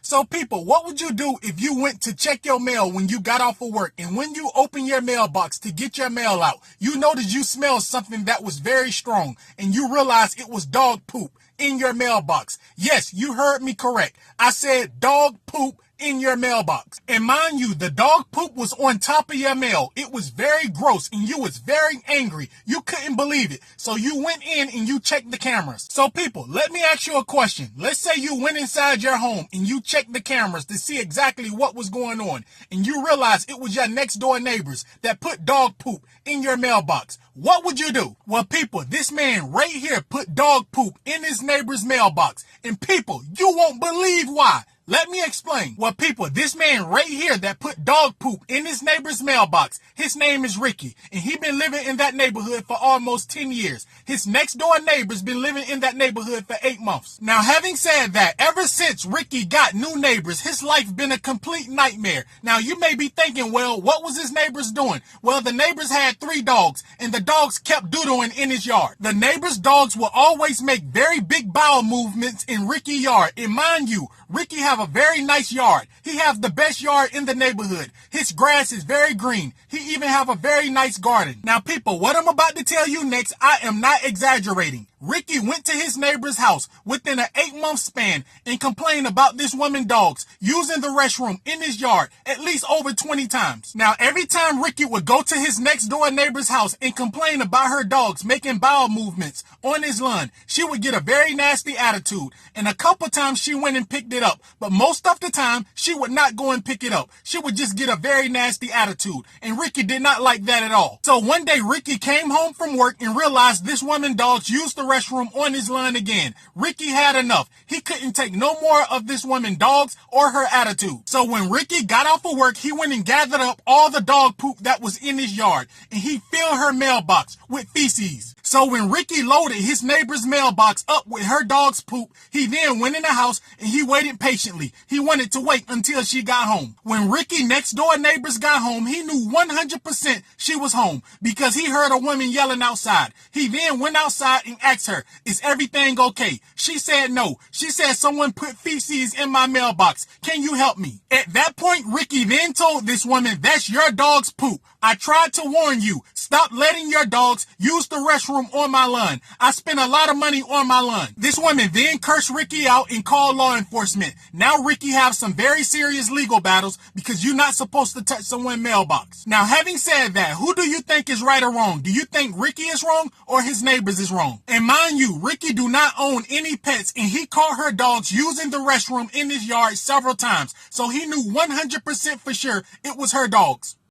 So people, what would you do if you went to check your mail when you got off of work, and when you open your mailbox to get your mail out, you noticed you smelled something that was very strong, and you realized it was dog poop in your mailbox? Yes, you heard me correct. I said dog poop in your mailbox. And mind you, the dog poop was on top of your mail. It was very gross and you was very angry. You couldn't believe it. So you went in and you checked the cameras. So people, let me ask you a question. Let's say you went inside your home and you checked the cameras to see exactly what was going on, and you realized it was your next door neighbors that put dog poop in your mailbox. What would you do? Well, people, this man right here put dog poop in his neighbor's mailbox. And people, you won't believe why. Let me explain. Well, people, this man right here that put dog poop in his neighbor's mailbox, his name is Ricky, and he been living in that neighborhood for almost 10 years. His next door neighbor's been living in that neighborhood for 8 months. Now, having said that, ever since Ricky got new neighbors, his life been a complete nightmare. Now, you may be thinking, well, what was his neighbors doing? Well, the neighbors had 3 dogs, and the dogs kept doodling in his yard. The neighbors' dogs will always make very big bowel movements in Ricky's yard. And mind you, Ricky have a very nice yard. He have the best yard in the neighborhood. His grass is very green. He even have a very nice garden. Now people, what I'm about to tell you next, I am not exaggerating. Ricky went to his neighbor's house within an 8-month span and complained about this woman's dogs using the restroom in his yard at least over 20 times. Now, every time Ricky would go to his next door neighbor's house and complain about her dogs making bowel movements on his lawn, she would get a very nasty attitude. And a couple times she went and picked it up, but most of the time she would not go and pick it up. She would just get a very nasty attitude, and Ricky did not like that at all. So one day Ricky came home from work and realized this woman's dogs used the restroom on his lawn again. Ricky had enough. He couldn't take no more of this woman's dogs or her attitude. So when Ricky got off of work, he went and gathered up all the dog poop that was in his yard, and he filled her mailbox with feces. So when Ricky loaded his neighbor's mailbox up with her dog's poop, he then went in the house and he waited patiently. He wanted to wait until she got home. When Ricky next door neighbors got home, he knew 100% she was home because he heard a woman yelling outside. He then went outside and asked her, "Is everything okay?" She said no. She said, "Someone put feces in my mailbox. Can you help me?" At that point, Ricky then told this woman, "That's your dog's poop. I tried to warn you. Stop letting your dogs use the restroom on my lawn. I spent a lot of money on my lawn." This woman then cursed Ricky out and called law enforcement. Now Ricky have some very serious legal battles because you're not supposed to touch someone's mailbox. Now, having said that, who do you think is right or wrong? Do you think Ricky is wrong or his neighbors is wrong? And mind you, Ricky do not own any pets, and he caught her dogs using the restroom in his yard several times. So he knew 100% for sure it was her dogs.